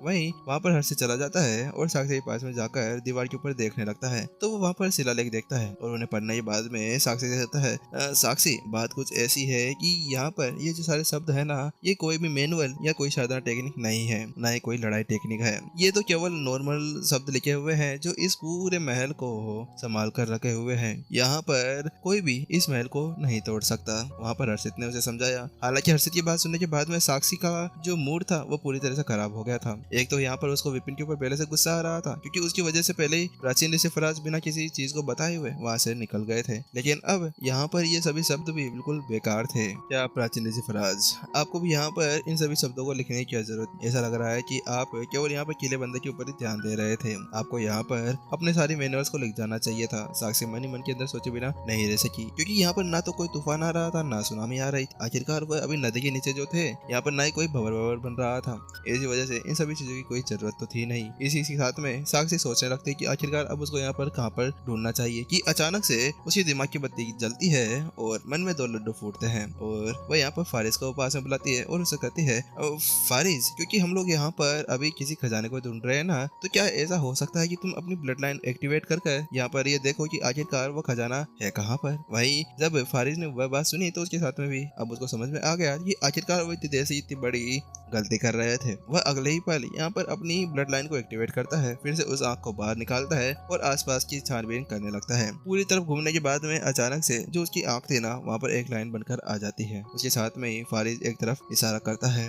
वहीं वहाँ पर हर्षित चला जाता है और साक्षी के पास में जाकर दीवार के ऊपर देखने लगता है। तो वो वहाँ पर शिलालेख देखता है और उन्हें पढ़ने के बाद में साक्षी से कहता है, साक्षी बात कुछ ऐसी है कि यहाँ पर ये जो सारे शब्द है ना, ये कोई भी मैनुअल या कोई साधारण टेक्निक नहीं है, ना ही कोई लड़ाई टेक्निक है। ये तो केवल नॉर्मल शब्द लिखे हुए हैं जो इस पूरे महल को संभाल कर रखे हुए हैं। यहाँ पर कोई भी इस महल को नहीं तोड़ सकता। वहाँ पर हर्षित ने उसे समझाया। हालांकि हर्षित की बात सुनने के बाद में साक्षी का जो मूड था वो पूरी तरह से खराब हो गया था। एक तो यहाँ पर उसको विपिन के ऊपर पहले से गुस्सा आ रहा था क्योंकि उसकी वजह से पहले ही प्राचीन ऋषि फराज बिना किसी चीज को बताए हुए वहाँ से निकल गए थे, लेकिन अब यहाँ पर ये सभी शब्द भी बिल्कुल बेकार थे। क्या प्राचीन ऋषि फराज, आपको भी यहाँ पर इन सभी शब्दों को लिखने की क्या जरूरत? ऐसा लग रहा है कि आप केवल यहाँ पर किले बंदे के ऊपर ही ध्यान दे रहे थे। आपको यहाँ पर अपने सारी मैनुअल्स को लिख जाना चाहिए था। साक्षी मन ही मन के अंदर सोचे बिना नहीं रह सकी क्योंकि यहाँ पर ना तो कोई तूफान आ रहा था, ना सुनामी आ रही। आखिरकार वह अभी नदी के नीचे जो थे, यहाँ पर ना ही कोई भंवर बन रहा था। इसी वजह से इन सभी चीजों की कोई जरूरत तो थी नहीं। इसी के साथ में साक्षी सोचने लगती कि आखिरकार अब उसको यहाँ पर कहाँ पर ढूंढना चाहिए कि अचानक से उसकी दिमाग की बत्ती जलती है और मन में दो लड्डू फूटते हैं और वह यहाँ पर फारिज को पास में बुलाती है और उसे कहती है, फारिज क्योंकि हम लोग यहाँ पर अभी किसी खजाने को ढूंढ रहे हैं ना, तो क्या ऐसा हो सकता है कि तुम अपनी ब्लड लाइन एक्टिवेट करके यहाँ पर ये देखो कि आखिरकार वो खजाना है कहाँ पर। वही जब फारिज ने वह बात सुनी तो उसके साथ में भी अब उसको समझ में आ गया कि आखिरकार वो इतनी देर से इतनी बड़ी गलती कर रहे थे। वह अगले ही पल यहाँ पर अपनी ब्लड लाइन को एक्टिवेट करता है, फिर से उस आंख को बाहर निकालता है और आसपास की छानबीन करने लगता है। पूरी तरफ घूमने के बाद में अचानक से जो उसकी आंख थी ना, वहाँ पर एक लाइन बनकर आ जाती है। उसके साथ में ही फारिज एक तरफ इशारा करता है।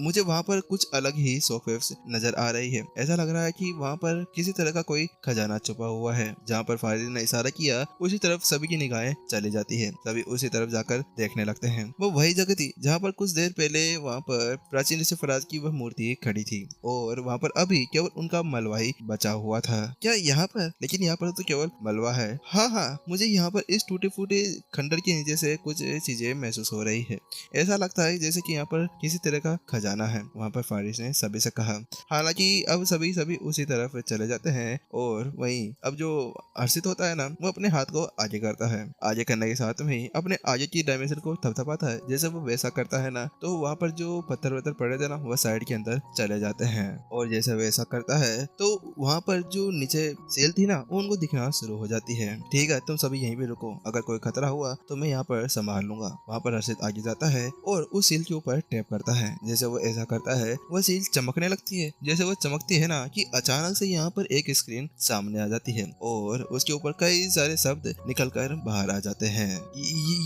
मुझे वहाँ पर कुछ अलग ही शॉकवेव्स नजर आ रही है। ऐसा लग रहा है कि वहाँ पर किसी तरह का कोई खजाना छुपा हुआ है। जहाँ पर फारिज ने इशारा किया उसी तरफ सभी की निगाहें चली जाती है। सभी उसी तरफ जाकर देखने लगते हैं। वो वही जगह थी जहाँ पर कुछ देर पहले वहाँ पर प्राचीन ऋषि फराज की वह मूर्ति खड़ी थी और वहाँ पर अभी केवल उनका मलबा ही बचा हुआ था। क्या यहाँ पर? लेकिन यहाँ पर तो केवल मलबा है। हाँ, मुझे यहाँ पर इस टूटे फूटे खंडर के नीचे से कुछ चीजें महसूस हो रही है। ऐसा लगता है जैसे कि यहाँ पर किसी तरह का खजाना है। वहाँ पर फारिस ने सभी से कहा। हालांकि अब सभी उसी तरफ चले जाते हैं और वहीं अब जो हर्षित होता है ना, वो अपने हाथ को आगे करता है। आगे करने के साथ में ही अपने आगे की डायमेंशन को थपथपाता है। जैसे वो वैसा करता है ना, तो वहाँ पर जो पत्थर वत्थर पड़े थे ना, वह साइड के अंदर चले जाते हैं। और जैसे वैसा करता है तो वहाँ पर जो नीचे सेल थी ना, वो उनको दिखना शुरू हो जाती है। ठीक है, तुम सभी यहीं पे रुको, अगर कोई खतरा हुआ तो मैं यहाँ पर संभाल लूंगा। वहाँ पर हर्षित आगे जाता है और उस सील के ऊपर टैप करता है। जैसे वो ऐसा करता है, वह सील चमकने लगती है। जैसे वो चमकती है ना, कि अचानक से यहाँ पर एक स्क्रीन सामने आ जाती है और उसके ऊपर कई सारे शब्द निकल कर बाहर आ जाते हैं।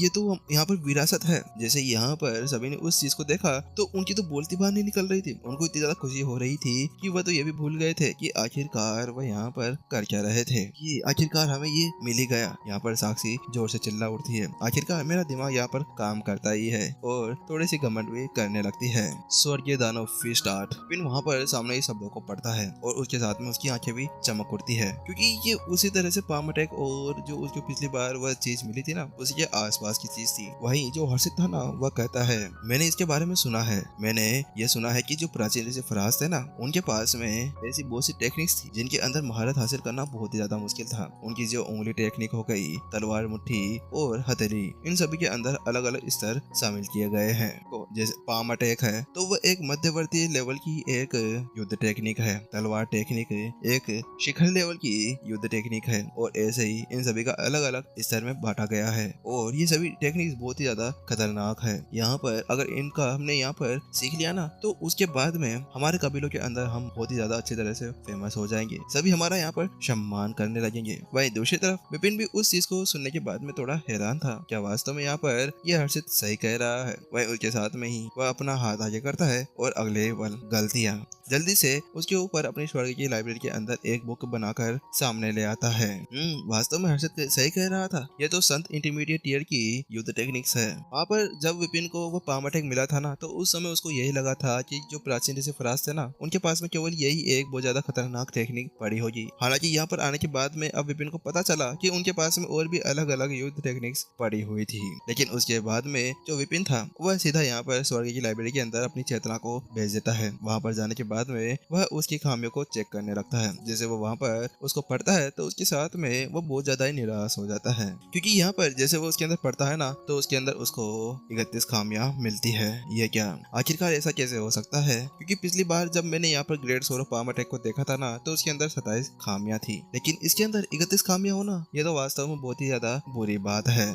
ये तो यहाँ पर विरासत है। जैसे यहाँ पर सभी ने उस चीज को देखा तो उनकी तो बोलती बात नहीं निकल रही थी। उनको इतनी ज्यादा खुशी हो रही थी कि वह तो ये भी भूल गए थे कि आखिरकार वह यहाँ पर कर क्या रहे थे। कि आखिरकार हमें ये मिल ही गया। यहाँ पर साक्षी जोर से चिल्ला उठती है, आखिरकार मेरा दिमाग यहाँ पर काम करता ही है, और थोड़ी सी घमंड भी करने लगती है। स्वर्गीय दानव फिश स्टार्ट पिन वहाँ पर सामने ही शब्दों को पढ़ता है और उसके साथ में उसकी आंखें भी चमक उठती है, क्योंकि ये उसी तरह से पाम अटैक और जो उसको पिछली बार वह चीज मिली थी ना, उसी के आसपास की चीज थी। वहीं जो हर्षित था ना, वह कहता है, मैंने इसके बारे में सुना है। मैंने ये सुना है कि जो प्राचीन ऋषि फराज थे ना, उनके पास में ऐसी बहुत सी टेक्निक्स थी जिनके अंदर महारत हासिल करना बहुत ही ज्यादा मुश्किल था। उनकी जो उंगली टेक्निक हो गई, तलवार मुट्ठी और हथेली, इन सभी के अंदर अलग अलग स्तर शामिल किए गए हैं। तो जैसे पाम अटैक है तो वह एक मध्यवर्ती लेवल की एक युद्ध टेक्निक है। तलवार टेक्निक एक शिखर लेवल की युद्ध टेक्निक है, और ऐसे ही इन सभी का अलग अलग स्तर में बांटा गया है। और ये सभी टेक्निक्स बहुत ही ज्यादा खतरनाक है। यहाँ पर अगर इनका हमने यहाँ पर सीख लिया ना, तो उसके बाद में हमारे कबीलों के अंदर हम बहुत ही ज्यादा अच्छी तरह से फेमस हो जाएंगे। सभी हमारा यहाँ पर सम्मान करने लगेंगे। वहीं दूसरी तरफ विपिन भी उस चीज को सुनने के बाद में थोड़ा हैरान था, क्या वास्तव में यहाँ पर यह हर्षित सही कह रहा है। वहीं उसके साथ में ही वह अपना हाथ आगे करता है और अगले पल गलतियां जल्दी से उसके ऊपर अपनी स्वर्ग की लाइब्रेरी के अंदर एक बुक बनाकर सामने ले आता है। वास्तव में हर्षित सही कह रहा था, ये तो संत इंटरमीडिएट ईयर की युद्ध टेक्निक्स है। वहाँ पर जब विपिन को वो पाम अटैक मिला था ना, तो उस समय उसको यही लगा था कि जो प्राचीन ऋषि फराज थे ना, उनके पास में केवल यही एक बहुत ज्यादा खतरनाक टेक्निक पड़ी होगी। हालांकि यहाँ पर आने के बाद में अब विपिन को पता चला कि उनके पास में और भी अलग अलग युद्ध टेक्निक्स पड़ी हुई थी। लेकिन उसके बाद में जो विपिन था, वह सीधा यहाँ पर स्वर्ग की लाइब्रेरी के अंदर अपनी चेतना को भेज देता है। वहाँ पर जाने के बाद बाद में वह उसकी खामियों को चेक करने लगता है। जैसे वो वहाँ पर उसको पढ़ता है तो उसके साथ में वो बहुत ज्यादा ही निराश हो जाता है, क्योंकि यहाँ पर जैसे वो उसके अंदर पढ़ता है ना तो उसके अंदर उसको 31 खामियां मिलती है। ये क्या, आखिरकार ऐसा कैसे हो सकता है? क्योंकि पिछली बार जब मैंने यहाँ पर ग्रेट सोरो पामटेक को देखा था ना तो उसके अंदर 27 खामियां थी, लेकिन इसके अंदर 31 खामियां होना ये तो वास्तव में बहुत ही ज्यादा बुरी बात है।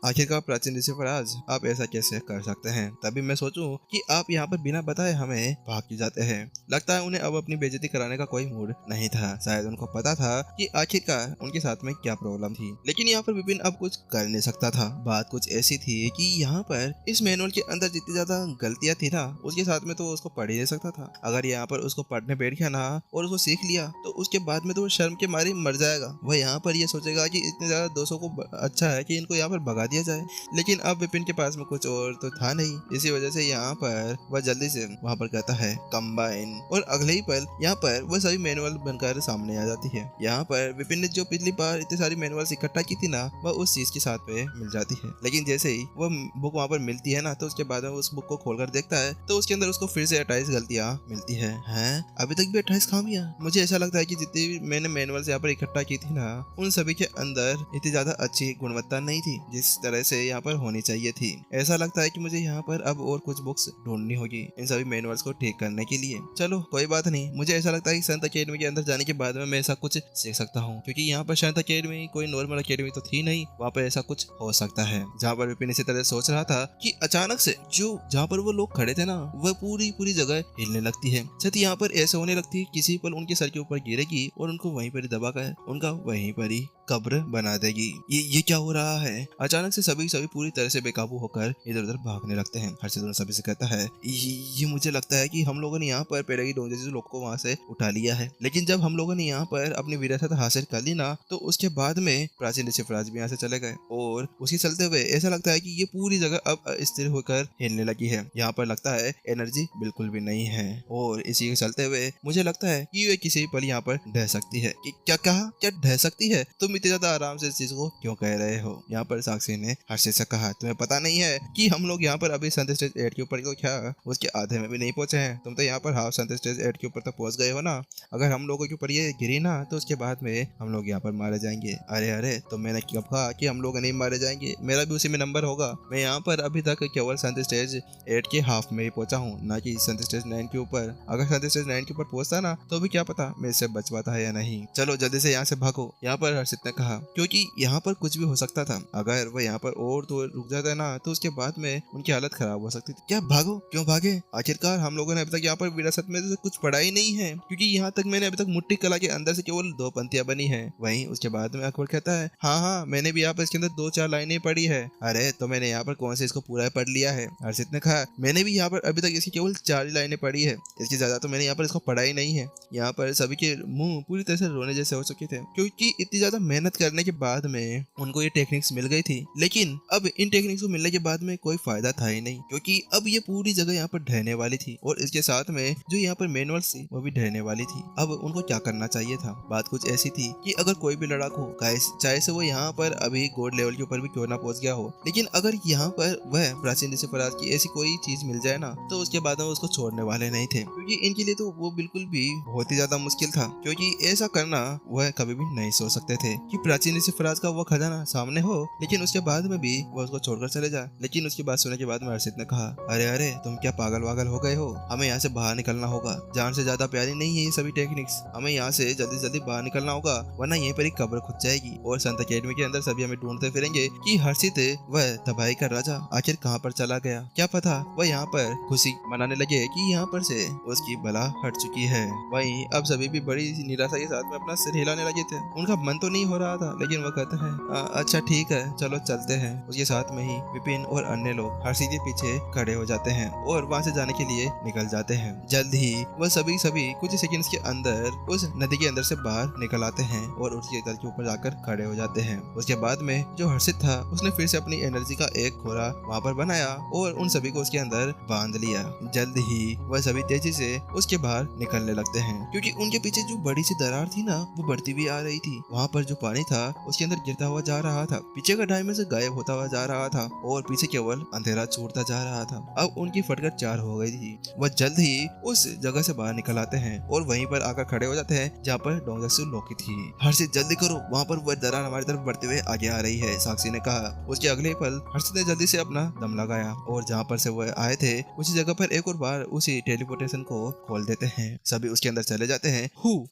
आखिरकार प्राचीन ऋषि फराज, आप ऐसा कैसे कर सकते हैं? तभी मैं सोचूं कि आप यहाँ पर बिना बताए हमें भाग क्यों जाते हैं। लगता है उन्हें अब अपनी बेइज्जती कराने का कोई मूड नहीं था। शायद उनको पता था कि आखिरकार उनके साथ में क्या प्रॉब्लम थी, लेकिन यहाँ पर विपिन अब कुछ कर नहीं सकता था। बात कुछ ऐसी थी कि यहाँ पर इस मैनुअल के अंदर जितनी ज्यादा गलतियां थी ना उसके साथ में तो उसको पढ़ ही नहीं सकता था। अगर यहाँ पर उसको पढ़ने बैठ गया ना और उसको सीख लिया तो उसके बाद में तो वो शर्म के मारे मर जाएगा। वह यहाँ पर ये सोचेगा कि इतने ज्यादा दोस्तों को अच्छा है कि इनको यहाँ पर भगा दिया जाए, लेकिन अब विपिन के पास में कुछ और तो था नहीं। इसी वजह से यहाँ पर वह जल्दी से वहाँ पर कहता है कंबाइन, और अगले ही पल यहाँ पर वह सभी मैनुअल बनकर सामने आ जाती है। यहाँ पर विपिन ने जो पिछली बार इतनी सारी मैनुअल्स इकट्ठा की थी ना वह उस चीज के साथ में मिल जाती है, लेकिन जैसे ही वो बुक वहाँ पर मिलती है ना तो उसके बाद में उस बुक को खोलकर देखता है तो उसके अंदर उसको फिर से 28 गलतियां मिलती है। हैं, अभी तक भी 28 खामियां? मुझे ऐसा लगता है कि जितनी भी मैंने मैनुअल्स यहाँ पर इकट्ठा की थी ना उन सभी के अंदर इतनी ज्यादा अच्छी गुणवत्ता नहीं थी जिस तरह से यहाँ पर होनी चाहिए थी। ऐसा लगता है कि मुझे यहाँ पर अब और कुछ बुक्स ढूंढनी होगी इन सभी मैनुअल्स को ठीक करने के लिए। चलो कोई बात नहीं, मुझे ऐसा लगता है कि संत अकेडमी के अंदर जाने के बाद में मैं ऐसा कुछ सीख सकता हूँ, क्योंकि यहाँ पर संत अकेडमी कोई नॉर्मल अकेडमी तो थी नहीं, वहाँ पर ऐसा कुछ हो सकता है। जहाँ पर विपिन इसी तरह सोच रहा था कि अचानक से जो जहाँ पर वो लोग खड़े थे ना वह पूरी जगह हिलने लगती है। छत यहाँ पर ऐसे होने लगती है किसी पल उनके सर के ऊपर गिरेगी और उनको वहीं पर ही दबाकर उनका वहीं पर ही कब्र बना देगी। ये क्या हो रहा है? अचानक से सभी पूरी तरह से बेकाबू होकर इधर उधर भागने लगते हैं। हर्षित उन सभी से कहता है ये मुझे लगता है कि हम लोगों ने यहाँ पर पेडागोजी जैसे लोग को वहाँ से उठा लिया है, लेकिन जब हम लोगों ने यहाँ पर अपनी विरासत हासिल कर ली ना तो उसके बाद में प्राचीन ऋषि फराज भी यहाँ से चले गए, और उसके चलते हुए ऐसा लगता है कि ये पूरी जगह अब स्थिर होकर हिलने लगी है। यहाँ पर लगता है एनर्जी बिल्कुल भी नहीं है, और इसी के चलते हुए मुझे लगता है कि ये किसी पल यहाँ पर ढह सकती है। कि क्या कहा? क्या ढह सकती है? तुम इतनी ज्यादा आराम से इस चीज को क्यों कह रहे हो? यहाँ पर साक्षी ने हर्षित से कहा, तुम्हें पता नहीं है कि हम लोग यहाँ पर अभी संत स्टेज 8 के ऊपर, क्या उसके आधे में भी नहीं पहुंचे हैं? तुम तो यहाँ पर हाफ संत स्टेज 8 के ऊपर तक पहुंच गए हो ना। अगर हम लोगों के ऊपर ये गिरी ना तो उसके बाद में हम लोग यहाँ पर मारे जाएंगे। अरे तो मैंने कब कहा कि हम लोग नहीं मारे जाएंगे? मेरा भी उसी में नंबर होगा। मैं यहाँ पर अभी तक केवल संत स्टेज 8 के हाफ में ही पहुंचा हूँ, ना कि संत स्टेज 9 के ऊपर। अगर संत स्टेज 9 के ऊपर पहुंचता ना तो भी क्या पता मैं इससे बच पाता है या नहीं। चलो जल्दी से यहाँ से भागो, यहाँ पर हर्षित ने कहा, क्योंकि यहाँ पर कुछ भी हो सकता था। अगर वो यहाँ पर और तो रुक जाता है ना तो उसके बाद में उनकी हालत खराब हो सकती थी। क्या भागो? क्यों भागे? आखिरकार हम लोगों ने अभी तक यहाँ पर विरासत में से कुछ पढ़ा ही नहीं है, क्योंकि यहाँ तक मैंने अभी तक मुट्ठी कला के अंदर से केवल 2 पंक्तियां बनी है। वहीं उसके बाद में अकबर कहता है, हाँ मैंने भी यहाँ पर इसके अंदर 2-4 लाइनें पढ़ी है। अरे तो मैंने यहाँ पर कौन से इसको पूरा पढ़ लिया है? हर्षित ने कहा, मैंने भी यहाँ पर अभी तक इसकी केवल 4 लाइनें पढ़ी है, इसकी ज्यादा तो मैंने यहाँ पर इसको पढ़ा ही नहीं है। यहाँ पर सभी के मुंह पूरी तरह से रोने जैसे हो चुके थे, क्योंकि इतनी ज्यादा मेहनत करने के बाद में उनको ये टेक्निक्स मिल गई थी, लेकिन अब इन टेक्निक्स को मिलने के बाद में कोई फायदा था ही नहीं, क्योंकि अब ये पूरी जगह यहाँ पर ढहने वाली थी, और इसके साथ में जो यहाँ पर मैनुअल्स थी वो भी ढहने वाली थी। अब उनको क्या करना चाहिए था? बात कुछ ऐसी थी कि अगर कोई भी लड़ाकू चाहे से वो यहाँ पर अभी गॉड लेवल के ऊपर भी क्यों ना पहुंच गया हो, लेकिन अगर यहाँ पर वह प्राचीन ऋषि फराज की ऐसी कोई चीज मिल जाए ना तो उसके बाद में उसको छोड़ने वाले नहीं थे, क्योंकि इनके लिए तो वो बिल्कुल भी बहुत ही ज्यादा मुश्किल था, क्योंकि ऐसा करना वह कभी भी नहीं सोच सकते थे कि प्राचीन ऋषि फराज का वो खजाना सामने हो लेकिन उसके बाद में भी वो उसको छोड़कर चले जाए। लेकिन उसकी बात सुनने के बाद में हर्षित ने कहा, अरे तुम क्या पागल वागल हो गए हो? हमें यहाँ से बाहर निकलना होगा। जान से ज्यादा प्यारी नहीं है ये सभी टेक्निक्स। हमें यहाँ से जल्दी बाहर निकलना होगा, वरना यहीं पर ही कब्र खुद जाएगी, और संत अकेडमी के अंदर सभी हमें ढूंढते फिरेंगे कि हर्षित वह तबाही का राजा आखिर कहाँ पर चला गया। क्या पता वह यहाँ पर खुशी मनाने लगे कि यहाँ पर से उसकी बला हट चुकी है। वहीं अब सभी भी बड़ी निराशा के साथ में अपना सिर हिलाने लगे थे। उनका मन तो नहीं हो रहा था, लेकिन वह कहते हैं, अच्छा ठीक है चलो चलते हैं। उसके साथ में ही विपिन और अन्य लोग हर्षित के पीछे खड़े हो जाते हैं और वहाँ से जाने के लिए निकल जाते हैं। जल्द ही वह सभी कुछ सेकंड्स के अंदर उस नदी के अंदर से बाहर निकल आते हैं और उसके दल के ऊपर जाकर खड़े हो जाते हैं। उसके बाद में जो हर्षित था उसने फिर से अपनी एनर्जी का एक खोरा वहाँ पर बनाया और उन सभी को उसके अंदर बांध लिया। जल्द ही वह सभी तेजी से उसके बाहर निकलने लगते हैं, क्योंकि उनके पीछे जो बड़ी सी दरार थी ना वो बढ़ती भी आ रही थी। वहाँ पर जो पानी था उसके अंदर गिरता हुआ जा रहा था। पीछे का डायमेंशन गायब होता हुआ जा रहा था और पीछे केवल अंधेरा छूटता जा रहा था। अब उनकी फटकर 4 हो गई थी। वह जल्द ही उस जगह से बाहर निकल आते हैं और वहीं पर आकर खड़े हो जाते हैं जहाँ पर डोंगेत्सु लोकी थी। हर्षित जल्दी करो, वहाँ पर वह दरार हमारी तरफ बढ़ते हुए आगे आ रही है, साक्षी ने कहा। उसके अगले पल हर्षित ने जल्दी से अपना दम लगाया और जहाँ पर से वह आए थे उसी जगह पर एक और बार उसी टेलीपोर्टेशन को खोल देते हैं। सभी उसके अंदर चले जाते हैं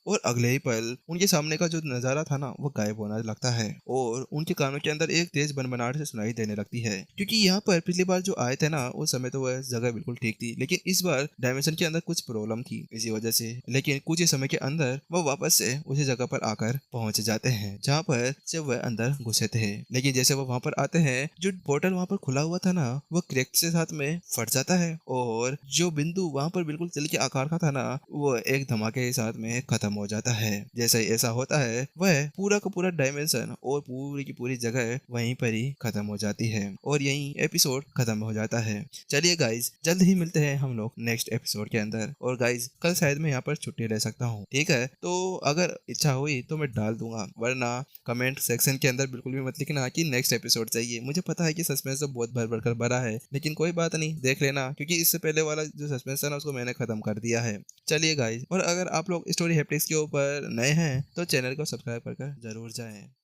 और अगले ही पल उनके सामने का जो नजारा था ना वो गायब होने लगता है और उनके कानों के अंदर एक तेज बनबनाहट से सुनाई देने लगती है। क्योंकि यहाँ पर पिछली बार जो आए थे ना उस समय तो वह जगह बिल्कुल ठीक थी, लेकिन इस बार डायमेंशन के अंदर कुछ प्रॉब्लम थी इसी वजह से। लेकिन कुछ ही समय के अंदर वह वापस से उसी जगह पर आकर पहुंच जाते हैं जहाँ पर से वह अंदर घुसे थे। लेकिन जैसे वह वहाँ पर आते हैं जो पोर्टल वहाँ पर खुला हुआ था ना वह क्रैक से साथ में फट जाता है और जो बिंदु वहाँ पर बिल्कुल दिल के आकार का था ना वो एक धमाके के साथ में खत्म हो जाता है। जैसे ही ऐसा होता है वह पूरा का पूरा डायमेंशन और पूरी की पूरी जगह वहीं पर ही खत्म हो जाती है और यही एपिसोड खत्म हो जाता है। चलिए गाइज जल्द ही मिलते हैं हम लोग नेक्स्ट एपिसोड के अंदर। और गाइज कल शायद मैं यहाँ पर छुट्टी ले सकता हूँ, ठीक है? तो अगर इच्छा हुई तो मैं डाल दूंगा, वरना कमेंट सेक्शन के अंदर बिल्कुल भी मत लिखना कि नेक्स्ट एपिसोड चाहिए। मुझे पता है कि सस्पेंस तो बहुत भर भर कर भरा है, लेकिन कोई बात नहीं, देख लेना, क्योंकि इससे पहले वाला जो सस्पेंस है ना उसको मैंने खत्म कर दिया है। चलिए गाइज, और अगर आप लोग स्टोरी हैप्टिक्स के ऊपर नए हैं तो चैनल को सब्सक्राइब कर जरूर जाएं।